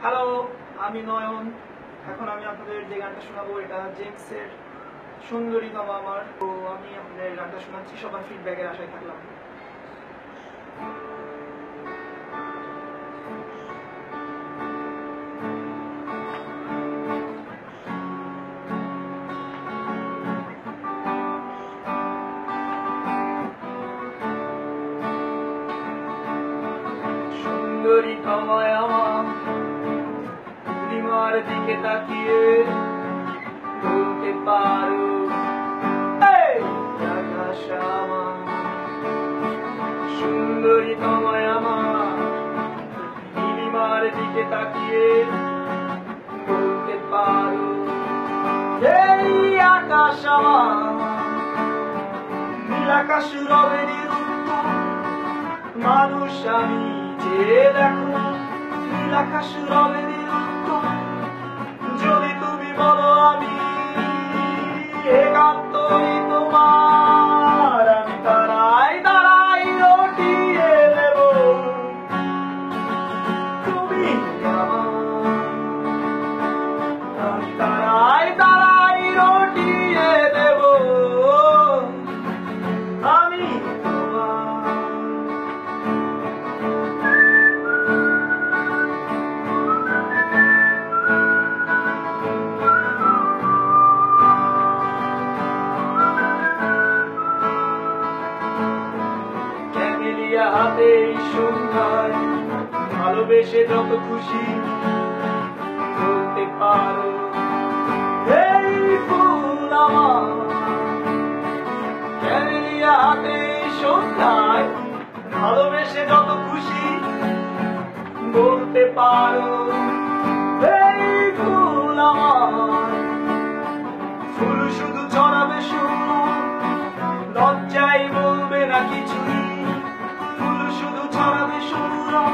Hello, আমি নয়ন। এখন আমি আপনাদের যে গানটা শোনাবো এটা জেমসের সুন্দরী তমা আমার। তো আমি আপনাদের গানটা শোনাচ্ছি, সবার ফিডব্যাকের আশায় থাকলাম। সুন্দরী তমায় আমার পূর্ণিমার দিকে তাকিয়ে বলতে পারো, আকাশ আমার। সুন্দরী তমায় আমার পূর্ণিমার দিকে তাকিয়ে বলতে পারো, এই আকাশ আমার। নীল আকাশ রবের উত্তর মানুষ আমি যে দেখো, নীল আকাশ রবের উত্তর যদি তুমি বলো আমি একান্তই তোমার। আমি দাঁড়াই দাঁড়াই রটিয়ে দেব তুমি আমার। আমি দাঁড়াই দাঁড়াই রটিয়ে দেব আমি তোমার। হাতে সন্ধ্যায় ভালোবেসে যত খুশি বলতে পারো, এই ফুল আমার। ক্যামেলিয়া হাতে সন্ধ্যায় ভালোবেসে যত খুশি বলতে পারো, এই ফুল আমার। ফুল শুধু ছড়াবে শুনো, লজ্জায় বলবে না কিছুই। শুধু ছড়াবে শুনো,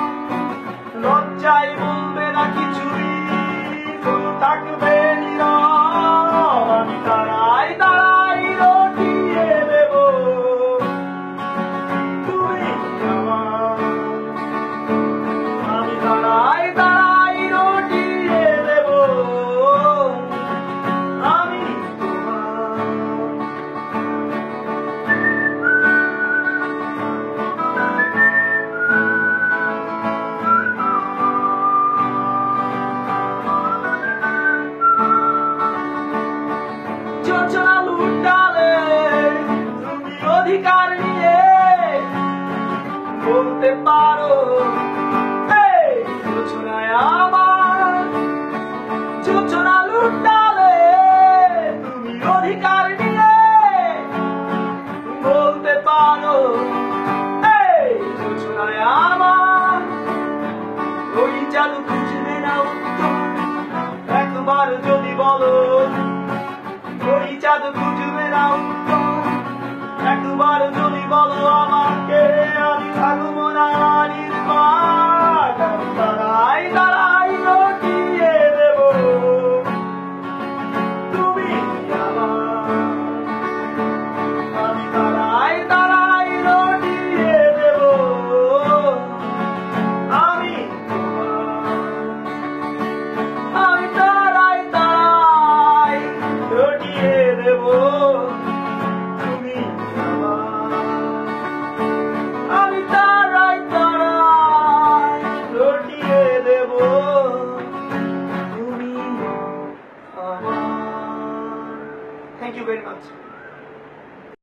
লজ্জায় বলবে না কিছুই। ফুল থাকবে নীরব, আমি দাঁড়াই দাঁড়াই রটিয়ে দেব তুই আমার। আমি দাঁড়াই দাঁড়াই রটিয়ে দেব আমি তোমার। যোজনা লুটালে তুমি অধিকার নিয়ে বলতে পারো, এই যোজনায় আমার। যোজনা লুটালে তুমি অধিকার নিয়ে বলতে পারো, এই যোজনায় আমার। ওই জাদু খুঁজবে না উত্তর একবার যদি বলো, ওই চাঁদ খুঁজবে না উত্তর একবার যদি বলো আমাকে। আমি থাকবো না নির্বাক, আমি দাঁড়াই দাঁড়াই রটিয়ে দেব তুমি আমার। আমি দাঁড়াই দাঁড়াই রটিয়ে দেব আমি তোমার। আমি দাঁড়াই দাঁড়াই রটিয়ে দেব তুমি আমার। আমি দাঁড়াই দাঁড়াই রটিয়ে দেব তুমি আমার। Thank you very much.